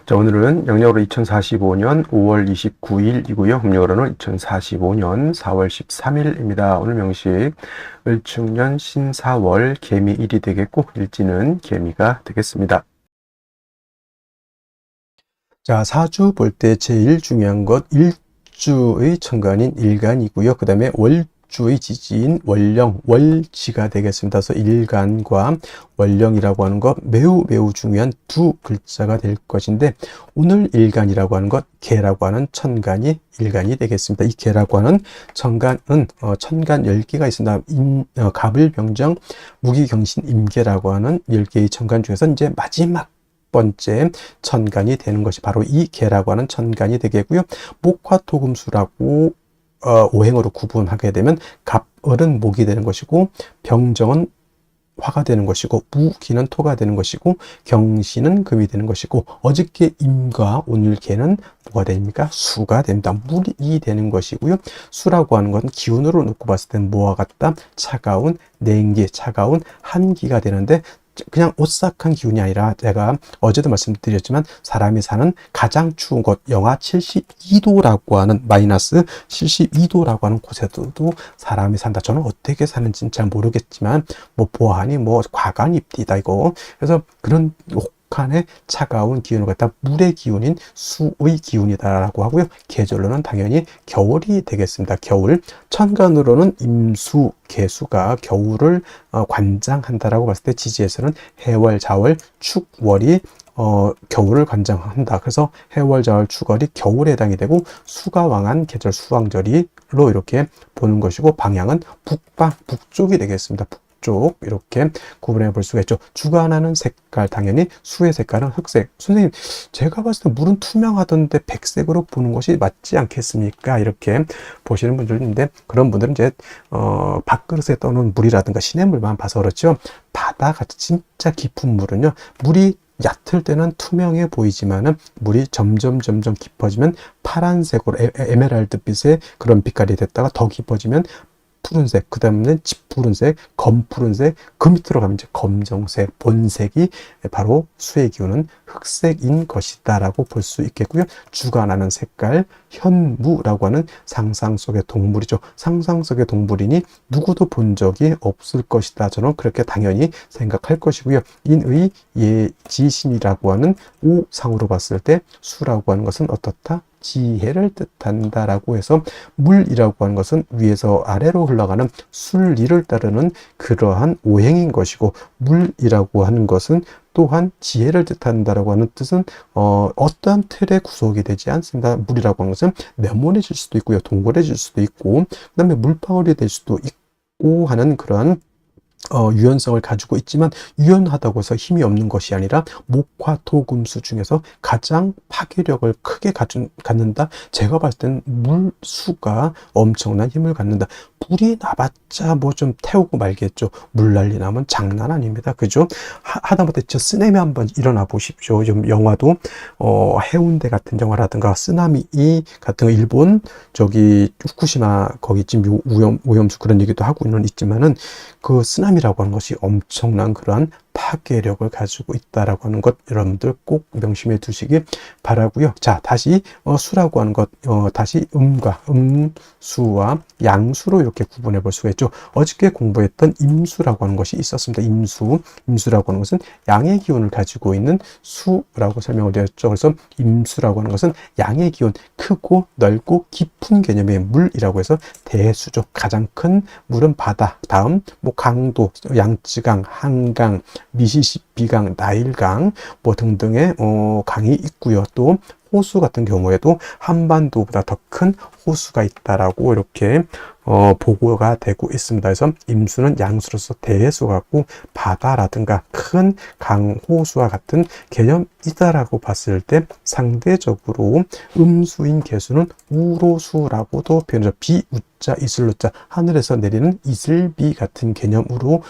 자, 오늘은 영력으로 2045년 5월 29일이고요. 음력으로는 2045년 4월 13일입니다. 오늘 명식 을충년 신사월 개미일이 되겠고 일지는 개미가 되겠습니다. 자, 사주 볼 때 제일 중요한 것 일주의 천간인 일간이고요. 그 다음에 월주의 지지인 월령, 월지가 되겠습니다. 그래서 일간과 월령이라고 하는 것 매우 중요한 두 글자가 될 것인데, 오늘 일간이라고 하는 것 개라고 하는 천간이 일간이 되겠습니다. 이 개라고 하는 천간은 천간 10개가 있습니다. 갑을병정 무기경신 임계라고 하는 10개의 천간 중에서 이제 마지막 번째 천간이 되는 것이 바로 이 개라고 하는 천간이 되겠고요. 목화토금수라고 오행으로 구분하게 되면 갑을은 목이 되는 것이고, 병정은 화가 되는 것이고, 무기는 토가 되는 것이고, 경신은 금이 되는 것이고, 어저께 임과 오늘 개는 뭐가 됩니까? 수가 됩니다. 물이 되는 것이고요. 수라고 하는 것은 기운으로 놓고 봤을 때는 뭐와 같다? 차가운 냉기, 차가운 한기가 되는데, 그냥 오싹한 기운이 아니라 제가 어제도 말씀드렸지만 사람이 사는 가장 추운 곳 영하 72도라고 하는 마이너스 72도라고 하는 곳에도 사람이 산다. 저는 어떻게 사는지는 잘 모르겠지만 뭐 보아하니 뭐 과간입니다 이거. 그래서 그런 혹한의 차가운 기운을 갖다 물의 기운인 수의 기운이다라고 하고요. 계절로는 당연히 겨울이 되겠습니다. 겨울. 천간으로는 임수, 개수가 겨울을 관장한다라고 봤을 때 지지에서는 해월, 자월, 축월이 겨울을 관장한다. 그래서 해월, 자월, 축월이 겨울에 해당이 되고, 수가 왕한 계절 수왕절이로 이렇게 보는 것이고, 방향은 북방, 북쪽이 되겠습니다. 쪽 이렇게 구분해 볼 수가 있죠. 주관하는 색깔, 당연히 수의 색깔은 흑색. 선생님, 제가 봤을 때 물은 투명하던데 백색으로 보는 것이 맞지 않겠습니까? 이렇게 보시는 분들이 있는데, 그런 분들은 이제 밥그릇에 떠놓은 물이라든가 시냇물만 봐서 그렇죠. 바다같이 진짜 깊은 물은요, 물이 얕을 때는 투명해 보이지만은 물이 점점 깊어지면 파란색으로 에메랄드빛의 그런 빛깔이 됐다가 더 깊어지면 푸른색, 그 다음에는 짙푸른색, 검푸른색, 그 밑으로 가면 이제 검정색, 본색이 바로 수의 기운은 흑색인 것이다 라고 볼 수 있겠고요. 주관하는 색깔, 현무라고 하는 상상 속의 동물이죠. 상상 속의 동물이니 누구도 본 적이 없을 것이다. 저는 그렇게 당연히 생각할 것이고요. 인의 예지신이라고 하는 오상으로 봤을 때 수라고 하는 것은 어떻다? 지혜를 뜻한다라고 해서, 물이라고 하는 것은 위에서 아래로 흘러가는 순리를 따르는 그러한 오행인 것이고, 물이라고 하는 것은 또한 지혜를 뜻한다라고 하는 뜻은 어떠한 틀에 구속이 되지 않습니다. 물이라고 하는 것은 네모내질 수도 있고요, 동그래질 수도 있고, 그 다음에 물방울이 될 수도 있고 하는 그러한 유연성을 가지고 있지만, 유연하다고 해서 힘이 없는 것이 아니라 목화토금수 중에서 가장 파괴력을 크게 갖는다. 제가 봤을 때는 물수가 엄청난 힘을 갖는다. 불이 나봤자 뭐 좀 태우고 말겠죠. 물난리 나면 장난 아닙니다. 그죠? 하다못해 저 쓰나미 한번 일어나 보십시오. 좀 영화도 해운대 같은 영화라든가 쓰나미 같은 거, 일본 저기 후쿠시마 거기 지금 오염수 그런 얘기도 하고 있지만은, 그 쓰나미라고 하는 것이 엄청난 그러한 파괴력을 가지고 있다라고 하는 것 여러분들 꼭 명심해 두시기 바라고요. 자, 다시 수라고 하는 것, 다시 음과 음수와 양수로 이렇게 구분해 볼 수가 있죠. 어저께 공부했던 임수라고 하는 것이 있었습니다. 임수라고 하는 것은 양의 기운을 가지고 있는 수라고 설명을 드렸죠. 그래서 임수라고 하는 것은 양의 기운, 크고 넓고 깊은 개념의 물이라고 해서 대수죠. 가장 큰 물은 바다, 다음 뭐 강도, 양쯔강, 한강, 미시시피강, 나일강 뭐 등등의 강이 있고요. 또 호수 같은 경우에도 한반도보다 더 큰 호수가 있다라고 이렇게 보고가 되고 있습니다. 그래서 임수는 양수로서 대수 같고, 바다라든가 큰 강, 호수와 같은 개념이다라고 봤을 때, 상대적으로 음수인 개수는 우로수라고도 표현하죠. 비우자, 이슬로자, 하늘에서 내리는 이슬비 같은 개념으로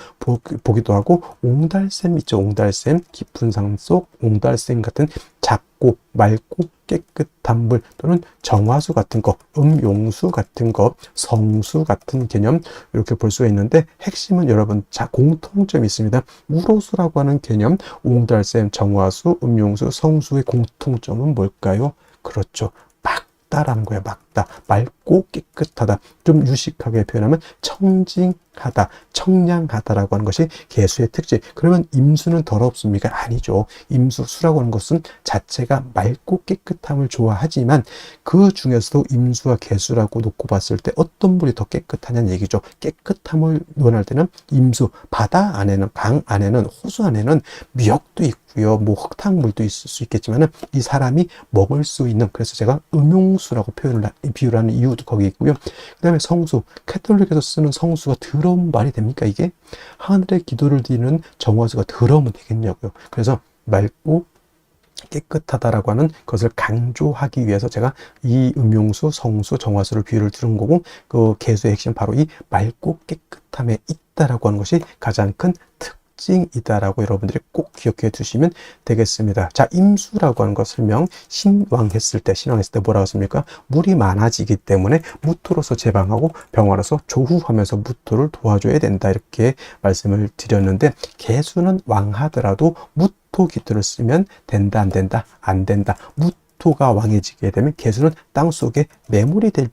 보기도 하고, 옹달샘 있죠. 옹달샘, 깊은 산 속 옹달샘 같은 작고 맑고 깨끗한 물 또는 정화수 같은 거, 음용수 같은 거, 성수 같은 개념 이렇게 볼 수가 있는데 핵심은 여러분 공통점이 있습니다. 우로수라고 하는 개념, 옹달샘, 정화수, 음용수, 성수의 공통점은 뭘까요? 그렇죠. 맑다라는 거예요. 맑다. 맑고 깨끗하다. 좀 유식하게 표현하면 청징하다, 청량하다라고 하는 것이 개수의 특징. 그러면 임수는 더럽습니까? 아니죠. 임수, 수라고 하는 것은 자체가 맑고 깨끗함을 좋아하지만 그 중에서도 임수와 개수라고 놓고 봤을 때 어떤 물이 더 깨끗하냐는 얘기죠. 깨끗함을 논할 때는 임수, 바다 안에는, 강 안에는, 호수 안에는 미역도 있고요. 뭐 흙탕물도 있을 수 있겠지만은 이 사람이 먹을 수 있는, 그래서 제가 음용수라고 비유를 하는 이유도 거기 있고요. 그 다음에 성수, 캐톨릭에서 쓰는 성수가 더러운 말이 됩니까? 이게 하늘의 기도를 드리는 정화수가 더러우면 되겠냐고요. 그래서 맑고 깨끗하다라고 하는 것을 강조하기 위해서 제가 이 음용수, 성수, 정화수를 비유를 들은 거고, 그 개수의 핵심 바로 이 맑고 깨끗함에 있다라고 하는 것이 가장 큰 특징이다라고 여러분들이 꼭 기억해 두시면 되겠습니다. 자, 임수라고 하는 거 설명, 신왕했을 때 뭐라고 했습니까? 물이 많아지기 때문에 무토로서 제방하고 병화로서 조후하면서 무토를 도와줘야 된다, 이렇게 말씀을 드렸는데, 개수는 왕하더라도 무토 기토를 쓰면 된다, 안 된다? 안 된다. 무토가 왕해지게 되면 개수는 땅속에 매몰이 될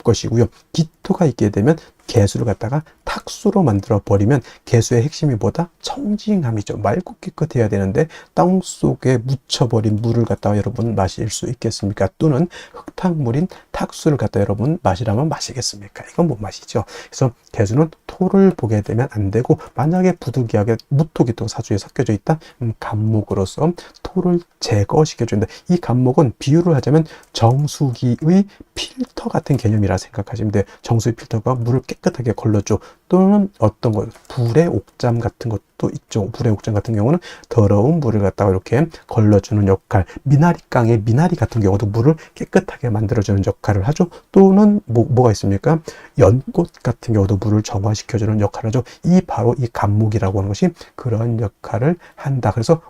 것이고요. 기토가 있게 되면 개수를 갖다가 탁수로 만들어 버리면 개수의 핵심이 뭐다? 청징함이죠. 맑고 깨끗해야 되는데 땅속에 묻혀버린 물을 갖다가 여러분 마실 수 있겠습니까? 또는 흙탕물인 탁수를 갖다 여러분 마시라면 마시겠습니까? 이건 못 마시죠. 그래서 개수는 토를 보게 되면 안 되고, 만약에 부득이하게 무토기토가 사주에 섞여져 있다? 간목으로서 토를 제거시켜준다. 이 간목은 비유를 하자면 정수기의 필터 같은 개념이라 생각하시면 돼요. 정수기 필터가 물을 깨끗하게 걸러줘. 또는 어떤 것, 불의 옥잠 같은 것도 있죠. 불의 옥잠 같은 경우는 더러운 물을 갖다가 이렇게 걸러주는 역할. 미나리깡의 미나리 같은 경우도 물을 깨끗하게 만들어주는 역할을 하죠. 또는 뭐가 있습니까? 연꽃 같은 경우도 물을 정화시켜주는 역할을 하죠. 바로 이 간목이라고 하는 것이 그런 역할을 한다. 그래서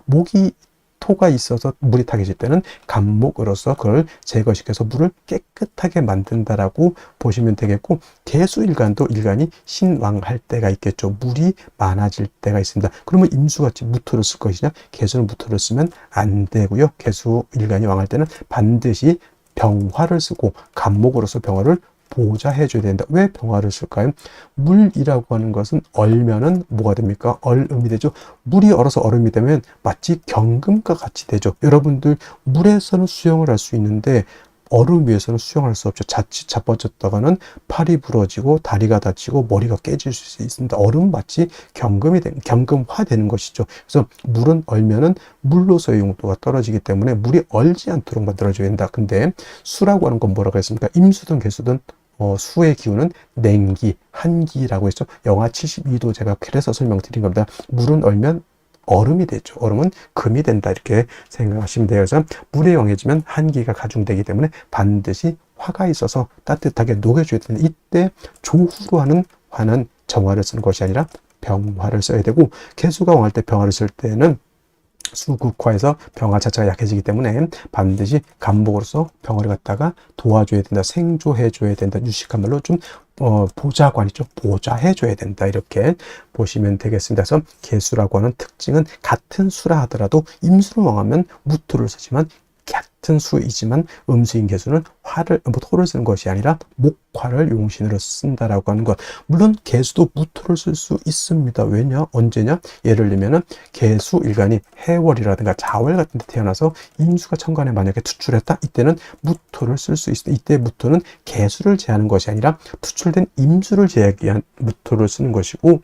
토가 있어서 물이 타게질 때는 간목으로서 그걸 제거시켜서 물을 깨끗하게 만든다라고 보시면 되겠고, 개수일간도 일간이 신왕할 때가 있겠죠. 물이 많아질 때가 있습니다. 그러면 임수같이 무토를 쓸 것이냐? 개수는 무토를 쓰면 안 되고요. 개수일간이 왕할 때는 반드시 병화를 쓰고 간목으로서 병화를 보좌해줘야 된다. 왜 병화를 쓸까요? 물이라고 하는 것은 얼면은 뭐가 됩니까? 얼음이 되죠. 물이 얼어서 얼음이 되면 마치 경금과 같이 되죠. 여러분들 물에서는 수영을 할 수 있는데 얼음 위에서는 수영할 수 없죠. 자칫 자빠졌다가는 팔이 부러지고 다리가 다치고 머리가 깨질 수 있습니다. 얼음 마치 경금화 되는 것이죠. 그래서 물은 얼면은 물로서의 용도가 떨어지기 때문에 물이 얼지 않도록 만들어줘야 된다. 근데 수라고 하는 건 뭐라고 했습니까? 임수든 개수든 수의 기운은 냉기, 한기라고 했죠. 영하 72도 제가 그래서 설명드린 겁니다. 물은 얼면 얼음이 되죠. 얼음은 금이 된다, 이렇게 생각하시면 돼요. 그래서 물에 영해지면 한기가 가중되기 때문에 반드시 화가 있어서 따뜻하게 녹여줘야 되는데, 이때 조후로 하는 화는 정화를 쓰는 것이 아니라 병화를 써야 되고, 개수가 왕할 때 병화를 쓸 때는 수극화해서 병화 자체가 약해지기 때문에 반드시 간목으로서 병화를 갖다가 도와줘야 된다, 생조해줘야 된다, 유식한 말로 좀 보좌관이죠. 보좌해줘야 된다, 이렇게 보시면 되겠습니다. 그래서 개수라고 하는 특징은 같은 수라 하더라도 임수를 왕하면 무토를 쓰지만, 같은 수이지만 음수인 개수는 토를 쓰는 것이 아니라 목화를 용신으로 쓴다라고 하는 것. 물론 개수도 무토를 쓸 수 있습니다. 왜냐? 언제냐? 예를 들면은 개수 일간이 해월이라든가 자월 같은 데 태어나서 임수가 천간에 만약에 투출했다? 이때는 무토를 쓸 수 있습니다. 이때 무토는 개수를 제하는 것이 아니라 투출된 임수를 제하기 위한 무토를 쓰는 것이고,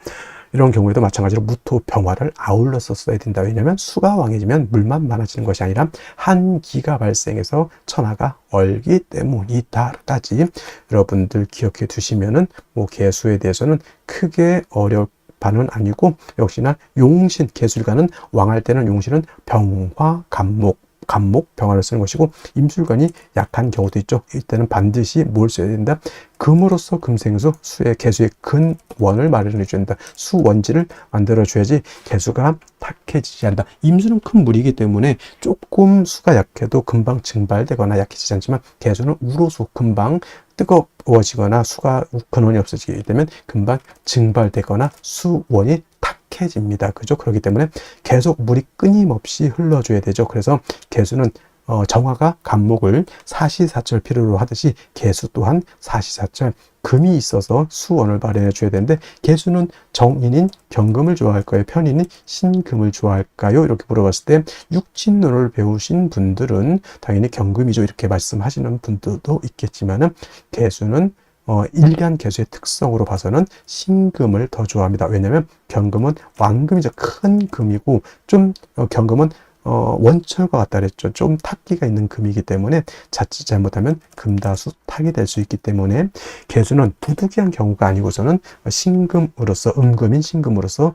이런 경우에도 마찬가지로 무토 병화를 아울러서 써야 된다. 왜냐하면 수가 왕해지면 물만 많아지는 것이 아니라 한기가 발생해서 천하가 얼기 때문이다까지 여러분들 기억해 두시면은 개수에 대해서는 크게 바는 아니고, 역시나 용신, 개수일간은 왕할 때는 용신은 병화, 간목, 간목, 병화를 쓰는 것이고, 임술관이 약한 경우도 있죠. 이때는 반드시 뭘 써야 된다? 금으로서 금생수, 수의 개수의 근원을 마련해 줘야 된다. 수원지를 만들어 줘야지 개수가 탁해지지 않는다. 임수는 큰 물이기 때문에 조금 수가 약해도 금방 증발되거나 약해지지 않지만, 개수는 우로수 금방 뜨거워지거나 수가 근원이 없어지게 되면 금방 증발되거나 수원이 탁해집니다. 그죠? 그렇기 때문에 계속 물이 끊임없이 흘러줘야 되죠. 그래서 개수는 정화가 간목을 사시사철 필요로 하듯이 개수 또한 사시사철 금이 있어서 수원을 마련해 줘야 되는데, 개수는 정인인 경금을 좋아할까요? 편인인 신금을 좋아할까요? 이렇게 물어봤을 때 육진론을 배우신 분들은 당연히 경금이죠, 이렇게 말씀하시는 분들도 있겠지만은, 개수는 일간 개수의 특성으로 봐서는 신금을 더 좋아합니다. 왜냐하면 경금은 왕금이죠. 큰 금이고, 좀 경금은 원철과 같다 그랬죠. 좀 탁기가 있는 금이기 때문에 자칫 잘못하면 금다수 탁이 될 수 있기 때문에, 개수는 부득이한 경우가 아니고서는 신금으로서, 음금인 신금으로서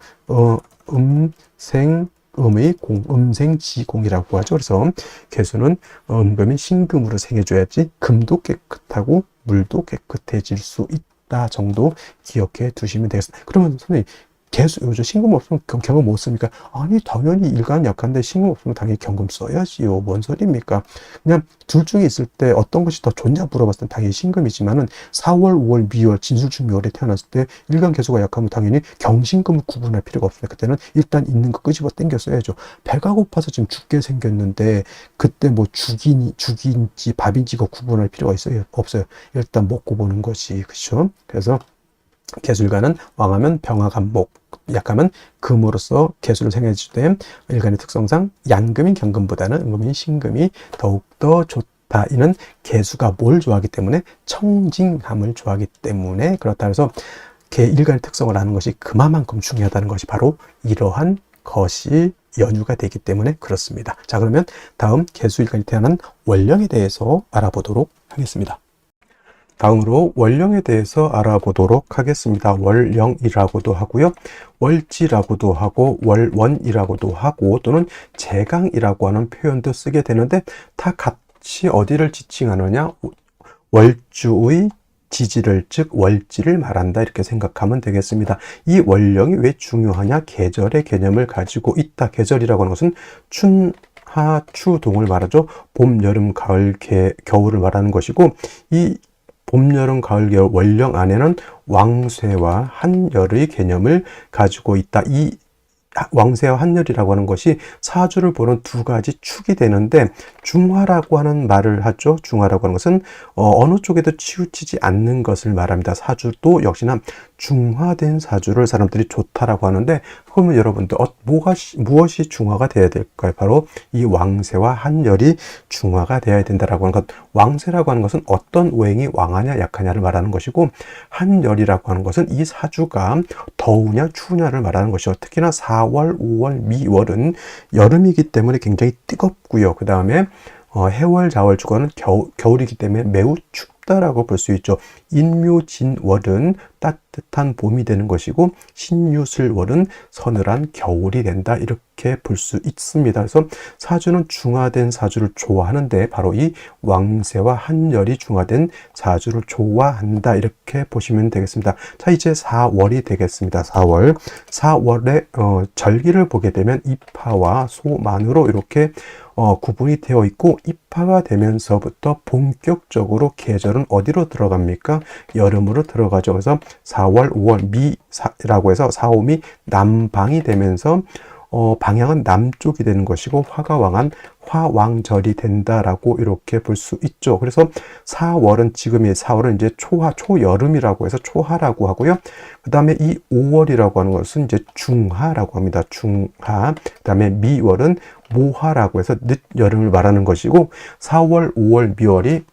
음생의 공, 음생지공이라고 하죠. 그래서 개수는 음금인 신금으로 생해줘야지 금도 깨끗하고 물도 깨끗해질 수 있다 정도 기억해 두시면 되겠습니다. 그러면 선생님, 개수, 요즘 신금 없으면 경금 못 씁니까? 아니, 당연히 일간 약한데 신금 없으면 당연히 경금 써야지요. 뭔 소리입니까? 그냥 둘 중에 있을 때 어떤 것이 더 좋냐 물어봤을 때 당연히 신금이지만은, 4월, 5월, 미월, 진술중묘월에 태어났을 때 일간 개수가 약하면 당연히 경신금을 구분할 필요가 없습니다. 그때는 일단 있는 거 끄집어 당겨 써야죠. 배가 고파서 지금 죽게 생겼는데 그때 뭐 죽인지 밥인지 그 구분할 필요가 있어요? 없어요. 일단 먹고 보는 것이, 그렇죠? 그래서 개술가는 왕하면 병화간목, 약하면 금으로서 개수를 생해주되, 일간의 특성상 양금인 경금보다는 음금인 신금이 더욱더 좋다. 이는 개수가 뭘 좋아하기 때문에? 청징함을 좋아하기 때문에 그렇다. 해서 일간의 특성을 아는 것이 그만큼 중요하다는 것이 바로 이러한 것이 연유가 되기 때문에 그렇습니다. 자, 그러면 다음 개수일간이 태어난 월령에 대해서 알아보도록 하겠습니다. 다음으로 월령에 대해서 알아보도록 하겠습니다. 월령이라고도 하고요, 월지라고도 하고, 월원이라고도 하고, 또는 제강이라고 하는 표현도 쓰게 되는데, 다 같이 어디를 지칭하느냐? 월주의 지지를, 즉 월지를 말한다, 이렇게 생각하면 되겠습니다. 이 월령이 왜 중요하냐? 계절의 개념을 가지고 있다. 계절이라고 하는 것은 춘하 추동을 말하죠. 봄, 여름, 가을, 겨울을 말하는 것이고, 이 봄, 여름, 가을, 겨울 월령 안에는 왕쇠와 한열의 개념을 가지고 있다. 이 왕쇠와 한열이라고 하는 것이 사주를 보는 두 가지 축이 되는데, 중화라고 하는 말을 하죠. 중화라고 하는 것은 어느 쪽에도 치우치지 않는 것을 말합니다. 사주도 역시나 중화된 사주를 사람들이 좋다라고 하는데, 그러면 여러분들 무엇이 중화가 되어야 될까요? 바로 이 왕쇠와 한열이 중화가 되어야 된다라고 하는 것. 왕쇠라고 하는 것은 어떤 오행이 왕하냐 약하냐를 말하는 것이고, 한열이라고 하는 것은 이 사주가 더우냐 추우냐를 말하는 것이죠. 특히나 4월, 5월, 미월은 여름이기 때문에 굉장히 뜨겁고요. 그 다음에 해월, 자월, 주간은 겨울이기 때문에 매우 춥다라고 볼 수 있죠. 인묘진월은 따뜻한 봄이 되는 것이고, 신유술월은 서늘한 겨울이 된다, 이렇게 볼 수 있습니다. 그래서 사주는 중화된 사주를 좋아하는데, 바로 이 왕쇠와 한열이 중화된 사주를 좋아한다, 이렇게 보시면 되겠습니다. 자, 이제 4월이 되겠습니다. 4월의 절기를 보게 되면 입하와 소만으로 이렇게 구분이 되어 있고, 입하가 되면서부터 본격적으로 계절은 어디로 들어갑니까? 여름으로 들어가죠. 그래서 4월, 5월 미라고 해서 4, 5미 남방이 되면서 방향은 남쪽이 되는 것이고, 화가 왕한 화왕절이 된다라고 이렇게 볼 수 있죠. 그래서 4월은, 지금의 4월은 이제 초여름이라고 해서 초하라고 하고요. 그 다음에 이 5월이라고 하는 것은 이제 중하라고 합니다. 중하. 그 다음에 미월은 모하라고 해서 늦여름을 말하는 것이고, 4월, 5월, 미월이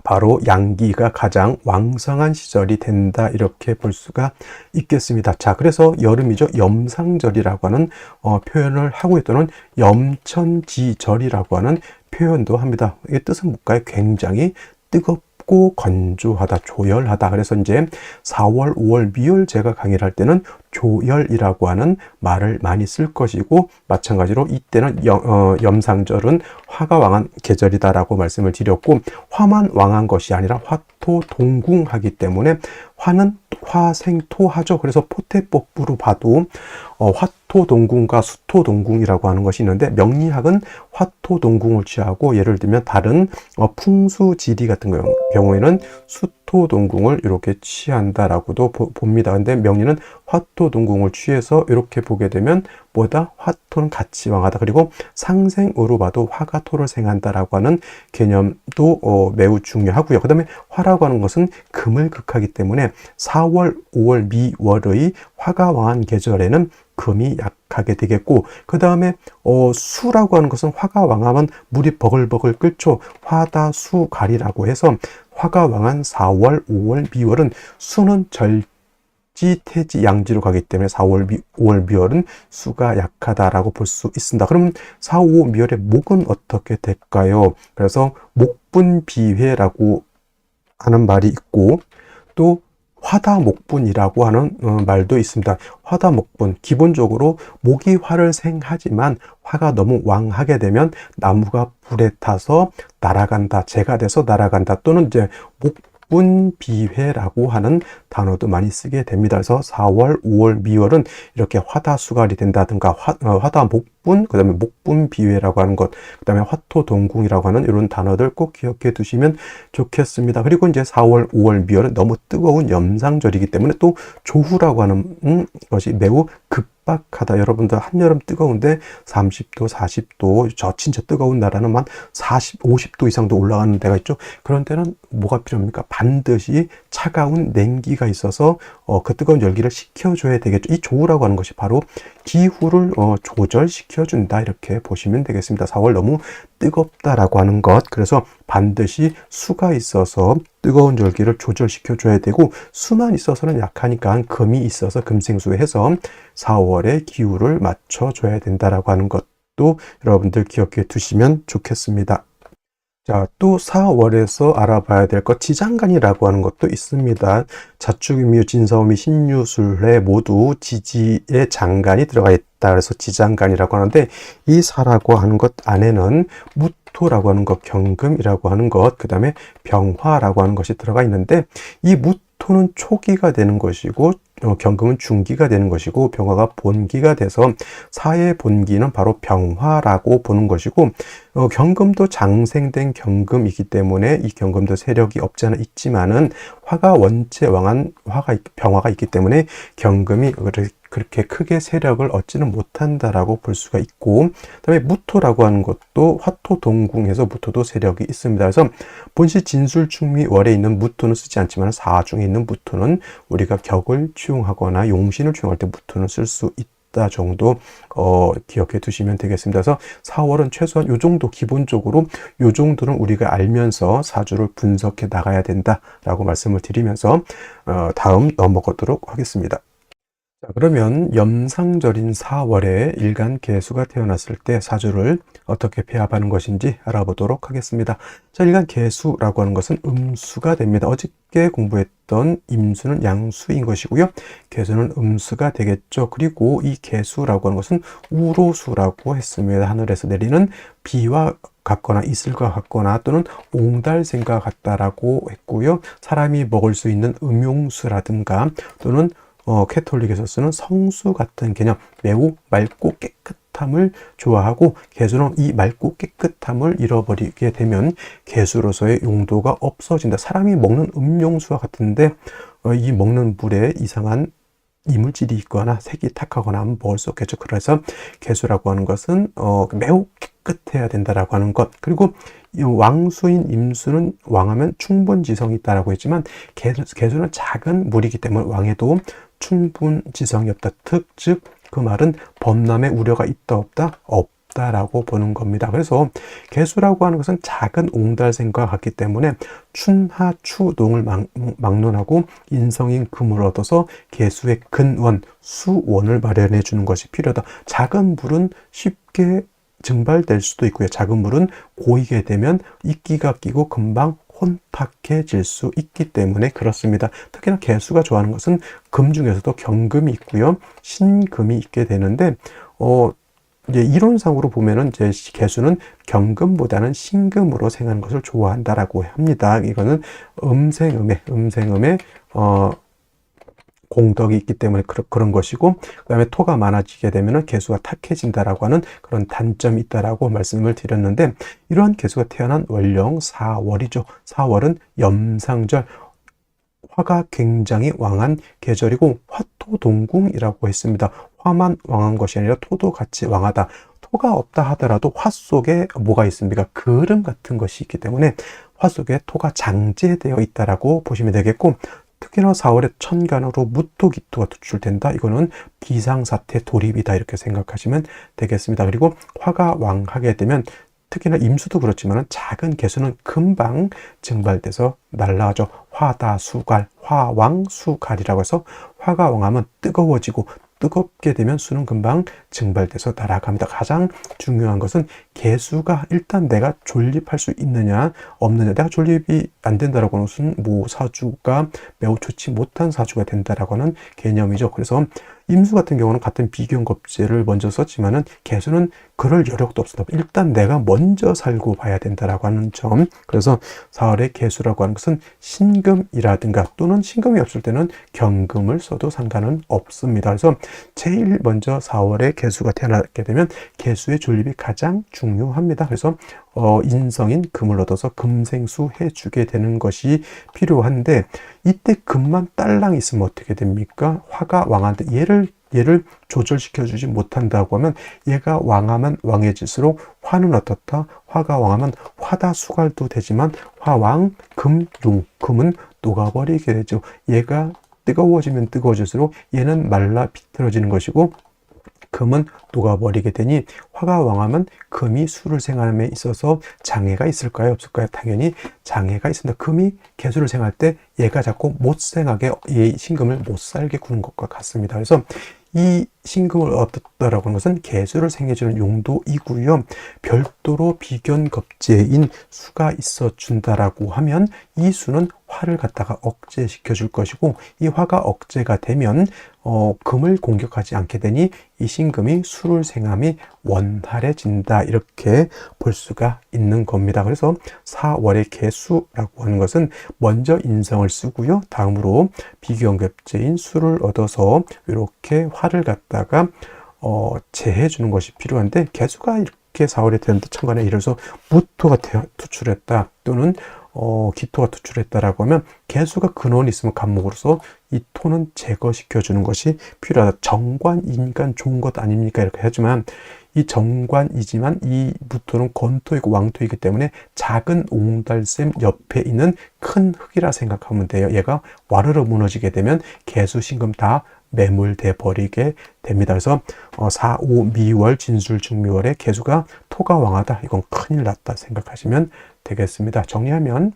바로 양기가 가장 왕성한 시절이 된다, 이렇게 볼 수가 있겠습니다. 자, 그래서 여름이죠. 염상절이라고 하는 표현을 하고 있다는 염천지절이라고 하는 표현도 합니다. 이게 뜻은 뭘까요? 굉장히 뜨겁고 춥고 건조하다, 조열하다. 그래서 이제 4월, 5월 미열 제가 강의를 할 때는 조열이라고 하는 말을 많이 쓸 것이고, 마찬가지로 이때는 염상절은 화가 왕한 계절이다라고 말씀을 드렸고, 화만 왕한 것이 아니라 화토동궁하기 때문에 화는 화생토하죠. 그래서 포태법부로 봐도 화토동궁과 수토동궁이라고 하는 것이 있는데, 명리학은 화토동궁을 취하고, 예를 들면 다른 풍수지리 같은 경우에는 수토동궁을 이렇게 취한다라고도 봅니다. 근데 명리는 화토동궁을 취해서 이렇게 보게 되면 뭐다? 화토는 같이 왕하다. 그리고 상생으로 봐도 화가 토를 생한다라고 하는 개념도 매우 중요하고요. 그 다음에 화라고 하는 것은 금을 극하기 때문에 4월, 5월, 미월의 화가 왕한 계절에는 금이 약하게 되겠고, 그 다음에 수라고 하는 것은 화가 왕하면 물이 버글버글 끓죠. 화다수갈이라고 해서 화가 왕한 4월, 5월, 미월은 수는 절지, 태지, 양지로 가기 때문에 4월, 5월, 미월은 수가 약하다라고 볼 수 있습니다. 그럼 4, 5, 미월의 목은 어떻게 될까요? 그래서 목분비회라고 하는 말이 있고, 또 화다목분이라고 하는 말도 있습니다. 화다목분, 기본적으로 목이 화를 생하지만 화가 너무 왕하게 되면 나무가 불에 타서 날아간다, 재가 돼서 날아간다, 또는 이제 목분비회라고 하는 단어도 많이 쓰게 됩니다. 그래서 4월, 5월, 미월은 이렇게 화다수갈이 된다든가 화다목분, 그 다음에 목분비회라고 하는 것, 그 다음에 화토동궁이라고 하는 이런 단어들 꼭 기억해 두시면 좋겠습니다. 그리고 이제 4월, 5월, 미월은 너무 뜨거운 염상절이기 때문에 또 조후라고 하는 것이 매우 급박하다. 여러분들 한여름 뜨거운데 30도, 40도, 저 진짜 뜨거운 나라는 한 40, 50도 이상도 올라가는 데가 있죠. 그런 때는 뭐가 필요합니까? 반드시 차가운 냉기가 있어서 그 뜨거운 열기를 식혀줘야 되겠죠. 이 조우라고 하는 것이 바로 기후를 조절시켜준다, 이렇게 보시면 되겠습니다. 4월 너무 뜨겁다라고 하는 것, 그래서 반드시 수가 있어서 뜨거운 열기를 조절시켜줘야 되고, 수만 있어서는 약하니까 금이 있어서 금생수해서 4월의 기후를 맞춰줘야 된다라고 하는 것도 여러분들 기억해 두시면 좋겠습니다. 자, 또 4월에서 알아봐야 될 것, 지장간이라고 하는 것도 있습니다. 자축인묘, 진사오미, 신유술래 모두 지지의 장간이 들어가 있다. 그래서 지장간이라고 하는데, 이 사라고 하는 것 안에는 무토라고 하는 것, 경금이라고 하는 것, 그 다음에 병화라고 하는 것이 들어가 있는데, 이 무토는 초기가 되는 것이고, 경금은 중기가 되는 것이고, 병화가 본기가 돼서 사의 본기는 바로 병화라고 보는 것이고, 경금도 장생된 경금이기 때문에 이 경금도 세력이 없지 않아 있지만은 화가 원체 왕한 병화가 있기 때문에 경금이 그렇게 크게 세력을 얻지는 못한다라고 볼 수가 있고, 그다음에 무토라고 하는 것도 화토동궁에서 무토도 세력이 있습니다. 그래서 본시 진술충미월에 있는 무토는 쓰지 않지만 사중에 있는 무토는 우리가 격을 취용하거나 용신을 취용할 때 무토는 쓸 수 있다 정도 기억해 두시면 되겠습니다. 그래서 4월은 최소한 요 정도, 기본적으로 요 정도는 우리가 알면서 사주를 분석해 나가야 된다라고 말씀을 드리면서 다음 넘어가도록 하겠습니다. 자, 그러면 염상절인 4월에 일간 개수가 태어났을 때 사주를 어떻게 배합하는 것인지 알아보도록 하겠습니다. 자, 일간 개수라고 하는 것은 음수가 됩니다. 어저께 공부했던 임수는 양수인 것이고요. 개수는 음수가 되겠죠. 그리고 이 개수라고 하는 것은 우로수라고 했습니다. 하늘에서 내리는 비와 같거나 이슬과 같거나 또는 옹달샘과 같다라고 했고요. 사람이 먹을 수 있는 음용수라든가 또는 캐톨릭에서 쓰는 성수 같은 개념, 매우 맑고 깨끗함을 좋아하고, 개수는 이 맑고 깨끗함을 잃어버리게 되면 개수로서의 용도가 없어진다. 사람이 먹는 음용수와 같은데 이 먹는 물에 이상한 이물질이 있거나 색이 탁하거나 하면 먹을 수 없겠죠. 그래서 개수라고 하는 것은 매우 깨끗해야 된다라고 하는 것. 그리고 이 왕수인 임수는 왕하면 충분지성이 있다라고 했지만 개수는 작은 물이기 때문에 왕에도 충분지성이 없다. 즉 그 말은 범람의 우려가 있다 없다? 없다라고 보는 겁니다. 그래서 개수라고 하는 것은 작은 옹달샘과 같기 때문에 춘하추동을 막론하고 인성인 금을 얻어서 개수의 근원, 수원을 마련해 주는 것이 필요하다. 작은 물은 쉽게 증발될 수도 있고요. 작은 물은 고이게 되면 이끼가 끼고 금방 혼탁해질 수 있기 때문에 그렇습니다. 특히나 개수가 좋아하는 것은 금 중에서도 경금이 있고요. 신금이 있게 되는데, 이제 이론상으로 보면은 이제 개수는 경금보다는 신금으로 생하는 것을 좋아한다라고 합니다. 이거는 음생음의 공덕이 있기 때문에 그런 것이고, 그 다음에 토가 많아지게 되면 개수가 탁해진다라고 하는 그런 단점이 있다라고 말씀을 드렸는데, 이러한 개수가 태어난 월령 4월이죠. 4월은 염상절, 화가 굉장히 왕한 계절이고 화토동궁이라고 했습니다. 화만 왕한 것이 아니라 토도 같이 왕하다. 토가 없다 하더라도 화 속에 뭐가 있습니까? 그름 같은 것이 있기 때문에 화 속에 토가 장제되어 있다라고 보시면 되겠고, 특히나 4월에 천간으로 무토기토가 투출된다. 이거는 비상사태 돌입이다. 이렇게 생각하시면 되겠습니다. 그리고 화가 왕하게 되면 특히나 임수도 그렇지만 작은 개수는 금방 증발돼서 날라가죠. 화다수갈, 화왕수갈이라고 해서 화가 왕하면 뜨거워지고 뜨겁게 되면 수는 금방 증발돼서 날아갑니다. 가장 중요한 것은 개수가 일단 내가 존립할 수 있느냐 없느냐. 내가 존립이 안 된다라고 하는 것은 사주가 매우 좋지 못한 사주가 된다라고 하는 개념이죠. 그래서 임수 같은 경우는 같은 비견겁제를 먼저 썼지만은 개수는 그럴 여력도 없습니다. 일단 내가 먼저 살고 봐야 된다라고 하는 점. 그래서 4월의 개수라고 하는 것은 신금이라든가 또는 신금이 없을 때는 경금을 써도 상관은 없습니다. 그래서 제일 먼저 4월에 개수가 태어나게 되면 개수의 존립이 가장 중요합니다. 그래서 인성인 금을 얻어서 금생수 해주게 되는 것이 필요한데, 이때 금만 딸랑 있으면 어떻게 됩니까? 화가 왕한테 얘를 조절시켜 주지 못한다고 하면 얘가 왕하면 왕해질수록 화는 어떻다? 화가 왕하면 화다수갈도 되지만 화왕 금융, 금은 녹아버리게 되죠. 얘가 뜨거워지면 뜨거워질수록 얘는 말라 비틀어지는 것이고, 금은 녹아버리게 되니 화가 왕하면 금이 수를 생활함에 있어서 장애가 있을까요? 없을까요? 당연히 장애가 있습니다. 금이 개수를 생할 때 얘가 자꾸 못 생하게, 이 신금을 못 살게 구는 것과 같습니다. 그래서 이 신금을 얻었다라고 하는 것은 개수를 생해주는 용도이고요. 별도로 비견겁제인 수가 있어 준다라고 하면 이 수는 화를 갖다가 억제시켜 줄 것이고, 이 화가 억제가 되면 금을 공격하지 않게 되니 이 신금이 수를 생함이 원활해진다. 이렇게 볼 수가 있는 겁니다. 그래서 4월의 개수라고 하는 것은 먼저 인성을 쓰고요. 다음으로 비견겁제인 수를 얻어서 이렇게 화를 갖다가 제해 주는 것이 필요한데, 개수가 이렇게 4월에 되는데 천간에 예를 들어서 무토가 투출했다 또는 기토가 투출했다라고 하면 개수가 근원이 있으면 간목으로서 이 토는 제거시켜 주는 것이 필요하다. 정관이니까 좋은 것 아닙니까? 이렇게 하지만 이 정관이지만 이 무토는 건토이고 왕토이기 때문에 작은 옹달샘 옆에 있는 큰 흙이라 생각하면 돼요. 얘가 와르르 무너지게 되면 개수 신금 다 매몰돼 버리게 됩니다. 그래서 4, 5, 미월, 진술, 중미월에 개수가 토가 왕하다. 이건 큰일 났다 생각하시면 되겠습니다. 정리하면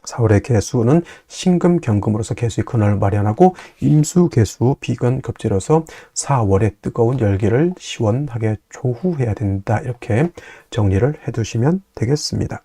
4월의 개수는 신금, 경금으로서 개수의 근원을 마련하고, 임수, 개수, 비견, 급제로서 4월의 뜨거운 열기를 시원하게 조후해야 된다. 이렇게 정리를 해두시면 되겠습니다.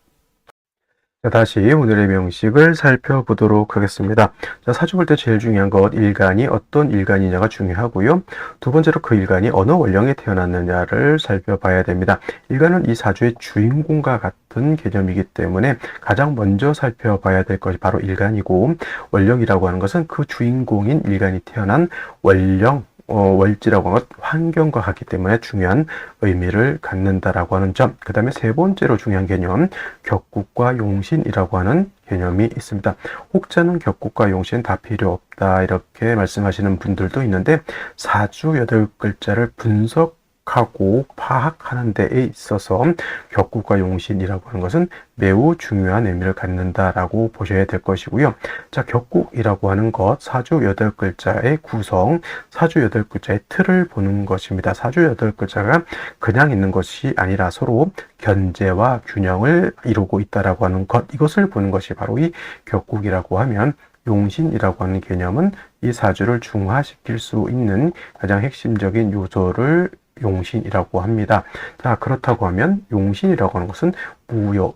자, 다시 오늘의 명식을 살펴보도록 하겠습니다. 자, 사주 볼 때 제일 중요한 것, 일간이 어떤 일간이냐가 중요하고요. 두 번째로 그 일간이 어느 월령에 태어났느냐를 살펴봐야 됩니다. 일간은 이 사주의 주인공과 같은 개념이기 때문에 가장 먼저 살펴봐야 될 것이 바로 일간이고, 월령이라고 하는 것은 그 주인공인 일간이 태어난 월령, 월지라고 하는 것, 환경과 같기 때문에 중요한 의미를 갖는다라고 하는 점. 그 다음에 세 번째로 중요한 개념, 격국과 용신이라고 하는 개념이 있습니다. 혹자는 격국과 용신 다 필요 없다 이렇게 말씀하시는 분들도 있는데, 사주 8글자를 분석하고 파악하는 데에 있어서 격국과 용신이라고 하는 것은 매우 중요한 의미를 갖는다라고 보셔야 될 것이고요. 자, 격국이라고 하는 것, 사주 8글자의 구성, 사주 8글자의 틀을 보는 것입니다. 사주 8글자가 그냥 있는 것이 아니라 서로 견제와 균형을 이루고 있다라고 하는 것, 이것을 보는 것이 바로 이 격국이라고 하면, 용신이라고 하는 개념은 이 사주를 중화시킬 수 있는 가장 핵심적인 요소를 용신이라고 합니다. 자, 그렇다고 하면 용신이라고 하는 것은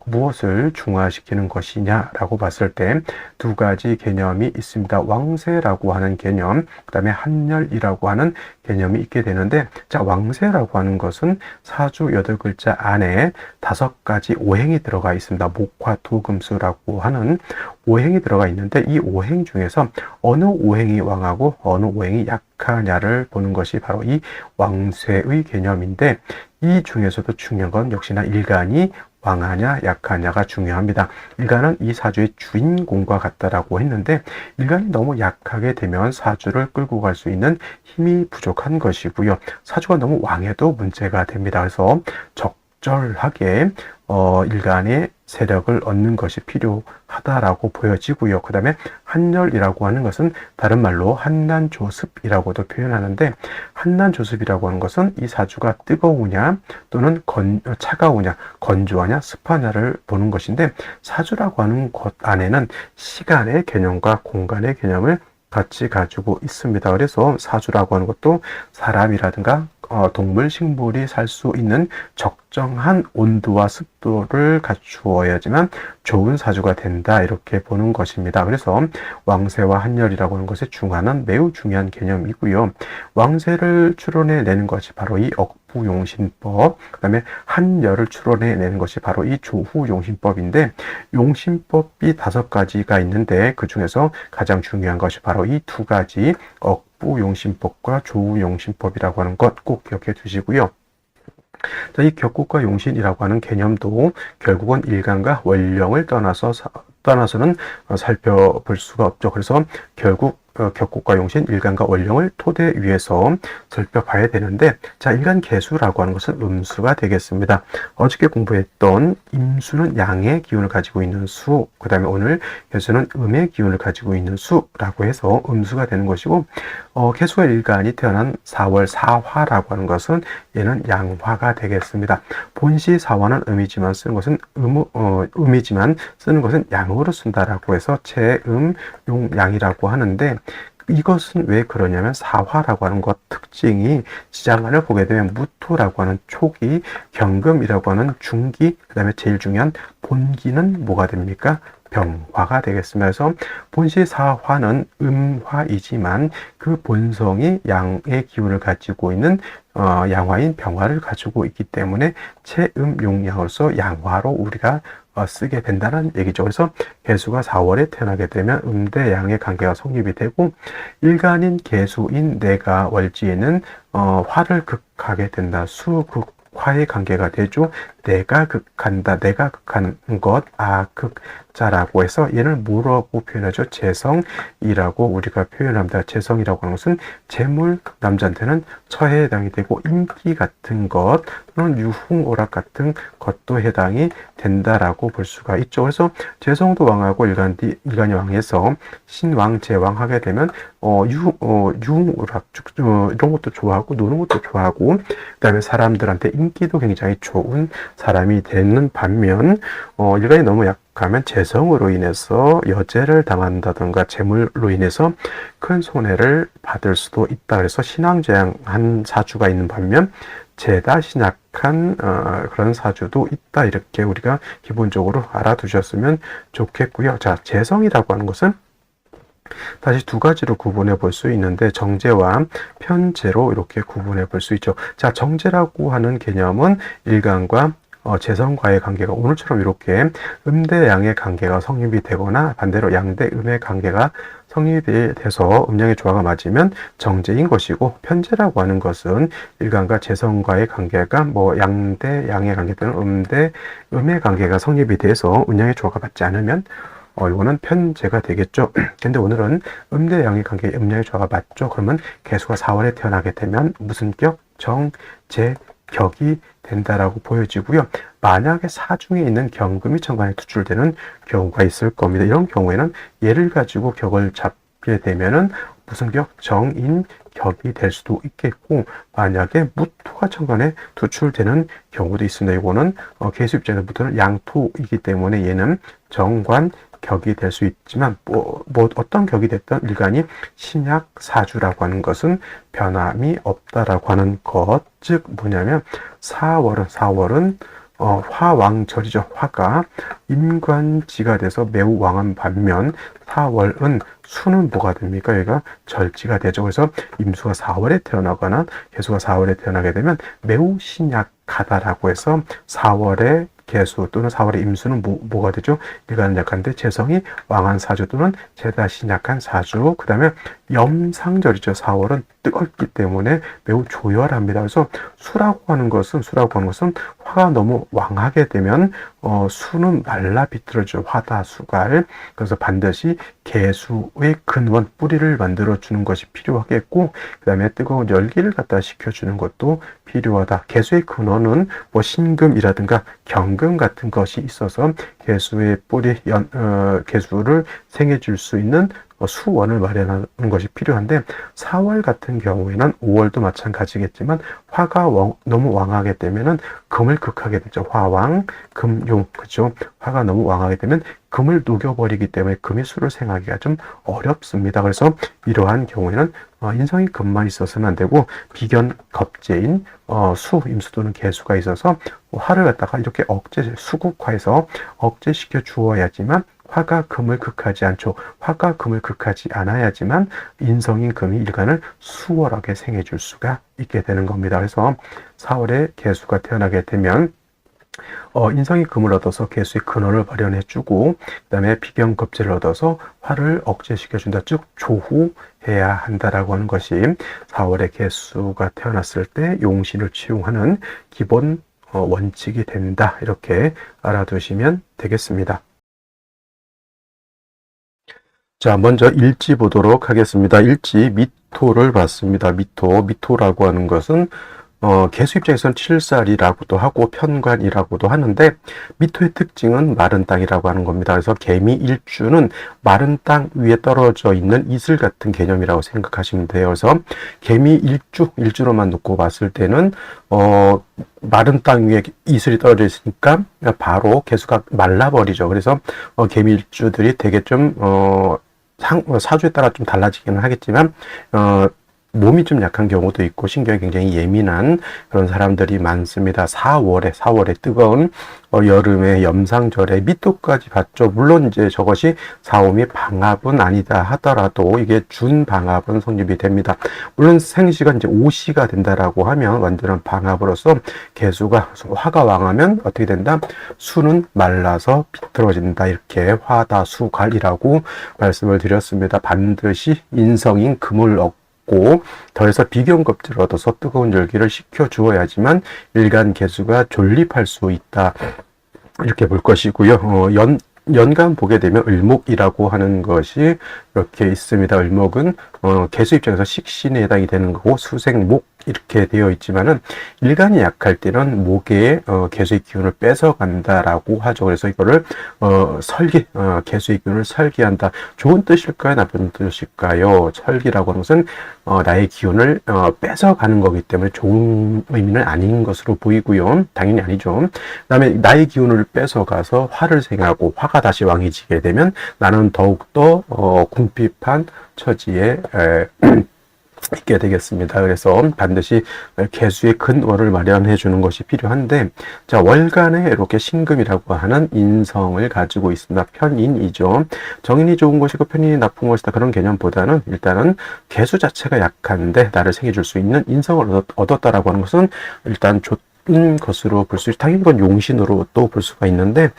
무엇을 중화시키는 것이냐라고 봤을 때 두 가지 개념이 있습니다. 왕세라고 하는 개념, 그 다음에 한열이라고 하는 개념이 있게 되는데, 자, 왕세라고 하는 것은 사주 8글자 안에 5가지 오행이 들어가 있습니다. 목화토금수라고 하는 오행이 들어가 있는데, 이 오행 중에서 어느 오행이 왕하고 어느 오행이 약하냐를 보는 것이 바로 이 왕세의 개념인데, 이 중에서도 중요한 건 역시나 일간이 왕하냐 약하냐가 중요합니다. 일간은 이 사주의 주인공과 같다라고 했는데, 일간이 너무 약하게 되면 사주를 끌고 갈 수 있는 힘이 부족한 것이고요. 사주가 너무 왕해도 문제가 됩니다. 그래서 적절하게 일간의 세력을 얻는 것이 필요하다라고 보여지고요. 그 다음에 한열이라고 하는 것은 다른 말로 한난조습이라고도 표현하는데, 한난조습이라고 하는 것은 이 사주가 뜨거우냐 또는 차가우냐, 건조하냐, 습하냐를 보는 것인데, 사주라고 하는 것 안에는 시간의 개념과 공간의 개념을 같이 가지고 있습니다. 그래서 사주라고 하는 것도 사람이라든가 동물, 식물이 살 수 있는 적정한 온도와 습도를 갖추어야지만 좋은 사주가 된다, 이렇게 보는 것입니다. 그래서 왕세와 한열이라고 하는 것의 중화는 매우 중요한 개념이고요. 왕세를 추론해내는 것이 바로 이 억부용신법, 그 다음에 한열을 추론해내는 것이 바로 이 조후용신법인데, 용신법이 5가지가 있는데 그 중에서 가장 중요한 것이 바로 이 2가지 억부용신법과 조후용신법이라고 하는 것 꼭 기억해 두시고요. 자, 이 격국과 용신이라고 하는 개념도 결국은 일간과 원령을 떠나서는 살펴볼 수가 없죠. 그래서 결국 격국과 용신, 일간과 원령을 토대 위에서 살펴봐야 되는데, 자, 일간 개수라고 하는 것은 음수가 되겠습니다. 어저께 공부했던 임수는 양의 기운을 가지고 있는 수, 그 다음에 오늘 개수는 음의 기운을 가지고 있는 수라고 해서 음수가 되는 것이고, 개수와 일간이 태어난 4월 사화라고 하는 것은 얘는 양화가 되겠습니다. 본시 사화는 음이지만 쓰는 것은 음이지만 쓰는 것은 양으로 쓴다라고 해서 체음, 용, 양이라고 하는데, 이것은 왜 그러냐면 사화라고 하는 것 특징이 시장관을 보게 되면 무토라고 하는 초기, 경금이라고 하는 중기, 그 다음에 제일 중요한 본기는 뭐가 됩니까? 병화가 되겠습니다. 그래서 본시 사화는 음화이지만 그 본성이 양의 기운을 가지고 있는 양화인 병화를 가지고 있기 때문에 체음용양으로서 양화로 우리가 쓰게 된다는 얘기죠. 그래서 개수가 4월에 태어나게 되면 음대 양의 관계가 성립이 되고, 일간인 개수인 내가 월지에는 화를 극하게 된다. 수극화의 관계가 되죠. 내가 극한다. 내가 극하는 것, 극자라고 해서 얘를 뭐라고 표현하죠? 재성이라고 우리가 표현합니다. 재성이라고 하는 것은 재물, 남자한테는 처에 해당이 되고, 인기 같은 것 또는 유흥오락 같은 것도 해당이 된다라고 볼 수가 있죠. 그래서 재성도 왕하고 일간이 왕해서 신왕, 제왕 하게 되면 유흥오락 이런 것도 좋아하고 노는 것도 좋아하고, 그 다음에 사람들한테 인기도 굉장히 좋은 사람이 되는 반면, 일간이 너무 약하면 재성으로 인해서 여제를 당한다든가 재물로 인해서 큰 손해를 받을 수도 있다. 그래서 신왕제왕한 사주가 있는 반면 죄다 신약한 그런 사주도 있다. 이렇게 우리가 기본적으로 알아두셨으면 좋겠고요. 자, 재성이라고 하는 것은 다시 2가지로 구분해 볼 수 있는데, 정제와 편제로 이렇게 구분해 볼 수 있죠. 자, 정제라고 하는 개념은 일간과 재성과의 관계가 오늘처럼 이렇게 음대 양의 관계가 성립이 되거나 반대로 양대 음의 관계가 성립이 돼서 음양의 조화가 맞으면 정제인 것이고, 편제라고 하는 것은 일간과 재성과의 관계가 양대 양의 관계 또는 음대 음의 관계가 성립이 돼서 음양의 조화가 맞지 않으면 이거는 편제가 되겠죠. 근데 오늘은 음대 양의 관계, 음양의 조화가 맞죠. 그러면 개수가 4월에 태어나게 되면 무슨 격? 정제 격이 된다라고 보여지고요. 만약에 사중에 있는 경금이 천간에 투출되는 경우가 있을 겁니다. 이런 경우에는 얘를 가지고 격을 잡게 되면은 무슨 격? 정인 격이 될 수도 있겠고, 만약에 무토가 천간에 투출되는 경우도 있습니다. 이거는 개수 입장에서부터는 양토이기 때문에 얘는 정관 격이 될 수 있지만, 어떤 격이 됐든 일간이 신약 사주라고 하는 것은 변함이 없다라고 하는 것. 즉 뭐냐면 4월은 화왕절이죠. 화가 임관지가 돼서 매우 왕한 반면 4월은 수는 뭐가 됩니까? 여기가 절지가 되죠. 그래서 임수가 4월에 태어나거나 개수가 4월에 태어나게 되면 매우 신약하다라고 해서 4월에 개수 또는 4월의 임수는 뭐가 되죠? 일간은 약한데 재성이 왕한 사주 또는 재다시 약한 사주. 그 다음에 염상절이죠. 4월은 뜨겁기 때문에 매우 조열합니다. 그래서 수라고 하는 것은 화가 너무 왕하게 되면 수는 말라 비틀어져 화다수갈. 그래서 반드시 개수의 근원 뿌리를 만들어 주는 것이 필요하겠고, 그 다음에 뜨거운 열기를 갖다 식혀주는 것도 필요하다. 개수의 근원은 뭐 신금이라든가 경금 같은 것이 있어서 개수의 뿌리 개수를 생해줄 수 있는 수원을 마련하는 것이 필요한데, 4월 같은 경우에는 5월도 마찬가지겠지만 화가 너무 왕하게 되면은 금을 극하게 되죠. 화왕, 금용, 그죠? 화가 너무 왕하게 되면 금을 녹여버리기 때문에 금의 수를 생하기가 좀 어렵습니다. 그래서 이러한 경우에는 인성이 금만 있어서는 안 되고 비견겁제인 수, 임수 또는 개수가 있어서 화를 갖다가 이렇게 수국화해서 억제시켜 주어야지만 화가 금을 극하지 않죠. 화가 금을 극하지 않아야지만 인성인 금이 일간을 수월하게 생해줄 수가 있게 되는 겁니다. 그래서 4월에 개수가 태어나게 되면 인성이 금을 얻어서 개수의 근원을 마련해주고, 그 다음에 비견겁제를 얻어서 화를 억제시켜준다. 즉 조후해야 한다라고 하는 것이 4월에 개수가 태어났을 때 용신을 치용하는 기본 원칙이 된다. 이렇게 알아두시면 되겠습니다. 자, 먼저 일지 보도록 하겠습니다. 일지 미토를 봤습니다. 미토라고 하는 것은 개수 입장에서는 칠살이라고도 하고 편관이라고도 하는데, 미토의 특징은 마른 땅이라고 하는 겁니다. 그래서 개미 일주는 마른 땅 위에 떨어져 있는 이슬 같은 개념이라고 생각하시면 돼요. 그래서 개미 일주로만 놓고 봤을 때는 마른 땅 위에 이슬이 떨어져 있으니까 바로 개수가 말라버리죠. 그래서 개미 일주들이 되게 좀 사주에 따라 좀 달라지기는 하겠지만 몸이 좀 약한 경우도 있고 신경이 굉장히 예민한 그런 사람들이 많습니다. 4월에 뜨거운 여름의 염상절에 미토까지 봤죠. 물론 이제 저것이 사오미 방합은 아니다 하더라도 이게 준방합은 성립이 됩니다. 물론 생시가 이제 오시가 된다라고 하면 완전한 방합으로서 개수가 화가 왕하면 어떻게 된다? 수는 말라서 비틀어진다. 이렇게 화다수갈이라고 말씀을 드렸습니다. 반드시 인성인 금을 얻고 더해서 비견겁제를 얻어서 뜨거운 열기를 식혀 주어야지만 일간 개수가 존립할 수 있다. 이렇게 볼 것이고요. 연간 보게 되면 을목이라고 하는 것이 이렇게 있습니다. 을목은 개수 입장에서 식신에 해당이 되는 거고 수생목 이렇게 되어 있지만은 일간이 약할 때는 목에 개수의 기운을 뺏어간다라고 하죠. 그래서 이거를 개수의 기운을 설기한다. 좋은 뜻일까요? 나쁜 뜻일까요? 설기라고 하는 것은 나의 기운을 뺏어가는 거기 때문에 좋은 의미는 아닌 것으로 보이고요. 당연히 아니죠. 그다음에 나의 기운을 뺏어가서 화를 생하고 화가 다시 왕해지게 되면 나는 더욱더 궁핍한 처지에 있게 되겠습니다. 그래서 반드시 개수의 근원을 마련해 주는 것이 필요한데, 자, 월간에 이렇게 신금이라고 하는 인성을 가지고 있습니다. 편인이죠. 정인이 좋은 것이고 편인이 나쁜 것이다. 그런 개념보다는 일단은 개수 자체가 약한데 나를 생겨줄 수 있는 인성을 얻었다라고 하는 것은 일단 것으로 볼 수 있고, 당연히 이건 용신으로 또 볼 수가 있는데,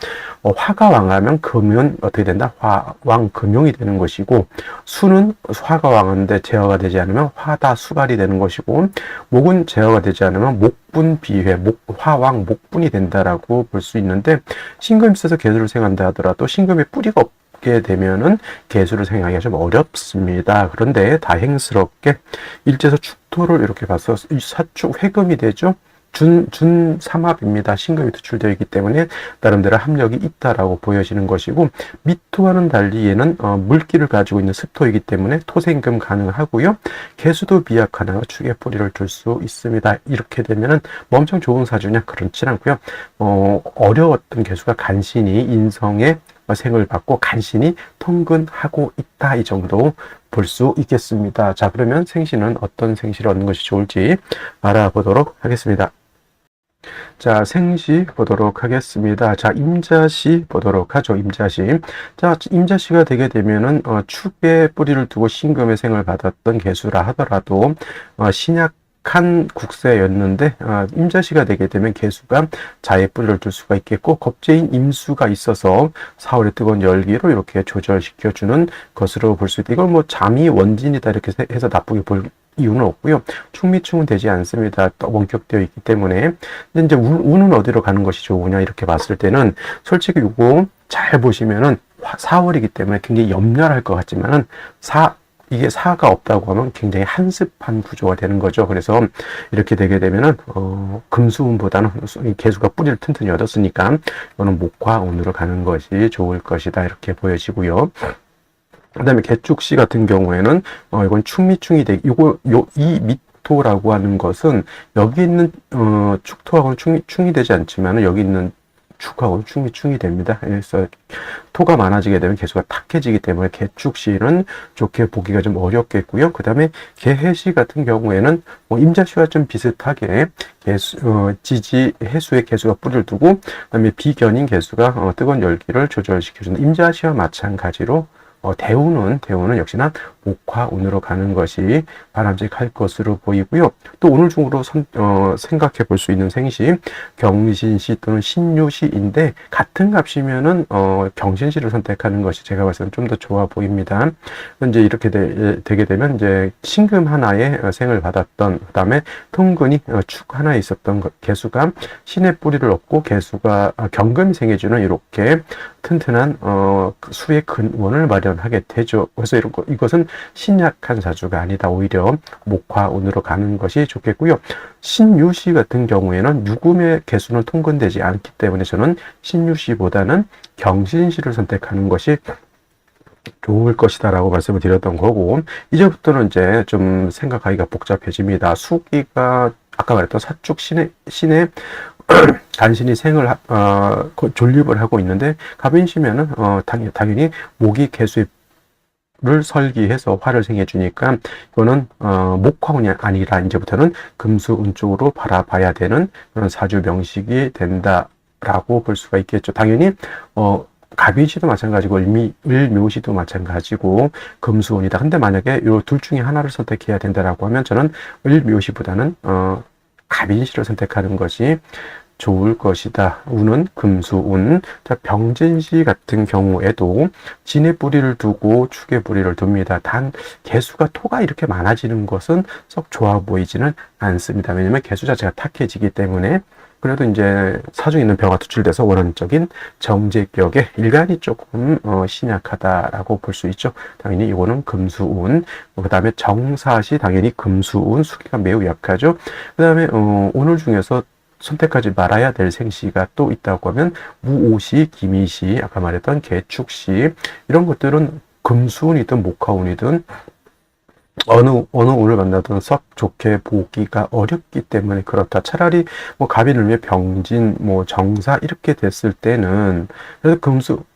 화가 왕하면 금은 어떻게 된다? 화왕금용이 되는 것이고, 수는 화가 왕한데 제어가 되지 않으면 화다수갈이 되는 것이고, 목은 제어가 되지 않으면 목분비회, 화왕 목분이 된다라고 볼 수 있는데, 신금이 있어서 개수를 생한다 하더라도 신금의 뿌리가 없게 되면은 개수를 생하기가 좀 어렵습니다. 그런데 다행스럽게 일제에서 축토를 이렇게 봐서 사축 회금이 되죠. 준삼합입니다. 신금이 투출되어 있기 때문에 나름대로 합력이 있다라고 보여지는 것이고, 미토와는 달리 얘는 물기를 가지고 있는 습토이기 때문에 토생금 가능하고요. 개수도 비약하나 축에 뿌리를 둘 수 있습니다. 이렇게 되면은 뭐 엄청 좋은 사주냐? 그렇진 않고요. 어려웠던 개수가 간신히 인성의 생을 받고 간신히 통근하고 있다. 이 정도 볼 수 있겠습니다. 자, 그러면 생신은 어떤 생시를 얻는 것이 좋을지 알아보도록 하겠습니다. 자, 생시 보도록 하겠습니다. 자, 임자시 보도록 하죠. 임자시. 자, 임자시가 되게 되면은, 축에 뿌리를 두고 신금의 생을 받았던 개수라 하더라도, 신약한 국세였는데, 임자시가 되게 되면 개수가 자의 뿌리를 둘 수가 있겠고, 겁재인 임수가 있어서 4월의 뜨거운 열기로 이렇게 조절시켜주는 것으로 볼 수 있다. 이걸 뭐 잠이 원진이다 이렇게 해서 나쁘게 볼 이유는 없고요. 축미충은 되지 않습니다. 또 원격되어 있기 때문에. 근데 이제 운은 어디로 가는 것이 좋으냐 이렇게 봤을 때는 솔직히 이거 잘 보시면은 4월이기 때문에 굉장히 염려할 것 같지만은 이게 사가 없다고 하면 굉장히 한습한 구조가 되는 거죠. 그래서 이렇게 되게 되면은 금수운보다는 개수가 뿌리를 튼튼히 얻었으니까 이거는 목화운으로 가는 것이 좋을 것이다 이렇게 보여지고요. 그 다음에 개축시 같은 경우에는, 이건 축미충이 이 미토라고 하는 것은, 여기 있는, 축토하고는 충이 되지 않지만, 여기 있는 축하고는 축미충이 됩니다. 그래서 토가 많아지게 되면 개수가 탁해지기 때문에 개축시는 좋게 보기가 좀 어렵겠고요. 그 다음에 개해시 같은 경우에는, 임자시와 좀 비슷하게, 해수의 개수가 뿌리를 두고, 그 다음에 비견인 개수가, 뜨거운 열기를 조절시켜주는 임자시와 마찬가지로, 대우는 역시나 목화운으로 가는 것이 바람직할 것으로 보이고요. 또 오늘 중으로 생각해 볼 수 있는 생시, 경신시 또는 신유시인데, 같은 값이면은, 경신시를 선택하는 것이 제가 봤을 때는 좀 더 좋아 보입니다. 이제 이렇게 되게 되면, 이제 신금 하나에 생을 받았던, 그 다음에 통근이 축 하나에 있었던 개수가 신의 뿌리를 얻고 개수가 경금이 생해주는 이렇게 튼튼한, 수의 근원을 마련하게 되죠. 그래서 이것은 신약한 사주가 아니다. 오히려 목화운으로 가는 것이 좋겠고요. 신유시 같은 경우에는 유금의 개수는 통근되지 않기 때문에 저는 신유시보다는 경신시를 선택하는 것이 좋을 것이다 라고 말씀을 드렸던 거고, 이제부터는 이제 좀 생각하기가 복잡해집니다. 수기가 아까 말했던 사축 신의 간신히 생을 존립을 하고 있는데, 갑인시면은 당연히 목이 개수의 를 설기해서 화를 생해주니까 이거는 목화운이 아니라 이제부터는 금수운 쪽으로 바라봐야 되는 그런 사주 명식이 된다라고 볼 수가 있겠죠. 당연히 갑인시도 마찬가지고 을묘시도 마찬가지고 금수운이다. 근데 만약에 이 둘 중에 하나를 선택해야 된다라고 하면 저는 을묘시보다는 갑인시를 선택하는 것이 좋을 것이다. 운은 금수운. 자, 병진시 같은 경우에도 진의 뿌리를 두고 축의 뿌리를 둡니다. 단 개수가 토가 이렇게 많아지는 것은 썩 좋아 보이지는 않습니다. 왜냐면 개수 자체가 탁해지기 때문에. 그래도 이제 사중에 있는 병화 투출돼서 원론적인 정제격의 일간이 조금 신약하다라고 볼 수 있죠. 당연히 이거는 금수운. 그 다음에 정사시 당연히 금수운, 수기가 매우 약하죠. 그 다음에 오늘 중에서 선택하지 말아야 될 생시가 또 있다고 하면 무오시, 기미시, 아까 말했던 개축시, 이런 것들은 금수운이든 목화운이든 어느 운을 만나든 썩 좋게 보기가 어렵기 때문에 그렇다. 차라리 뭐 갑인을며 병진, 뭐 정사 이렇게 됐을 때는, 그래서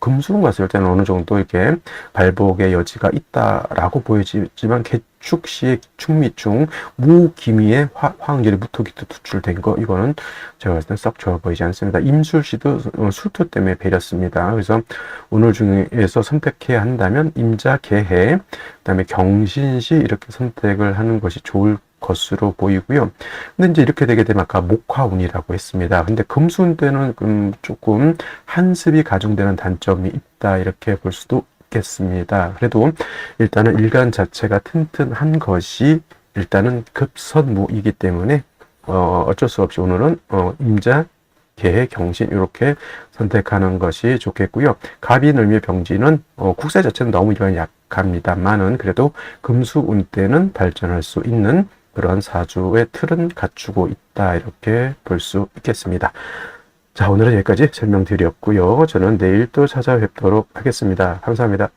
금수운 갔을 때는 어느 정도 이렇게 발복의 여지가 있다라고 보여지지만 축시의 축미중 무기미의 화학열이 무토기토 투출된 거, 이거는 제가 봤을 때 썩 좋아 보이지 않습니다. 임술시도 술토 때문에 배렸습니다. 그래서 오늘 중에서 선택해야 한다면 임자, 개해, 그다음에 경신시 이렇게 선택을 하는 것이 좋을 것으로 보이고요. 근데 이제 이렇게 되게 되면 아까 목화운이라고 했습니다. 근데 금수운 때는 조금 한습이 가중되는 단점이 있다 이렇게 볼 수도 겠습니다. 그래도 일단은 일간 자체가 튼튼한 것이 일단은 급선무이기 때문에 어쩔 수 없이 오늘은 임자, 개해, 경신 이렇게 선택하는 것이 좋겠고요. 갑인, 을묘, 병진은 국세 자체는 너무 일간이 약합니다만은 그래도 금수운 때는 발전할 수 있는 그런 사주의 틀은 갖추고 있다 이렇게 볼 수 있겠습니다. 자, 오늘은 여기까지 설명드렸고요. 저는 내일 또 찾아뵙도록 하겠습니다. 감사합니다.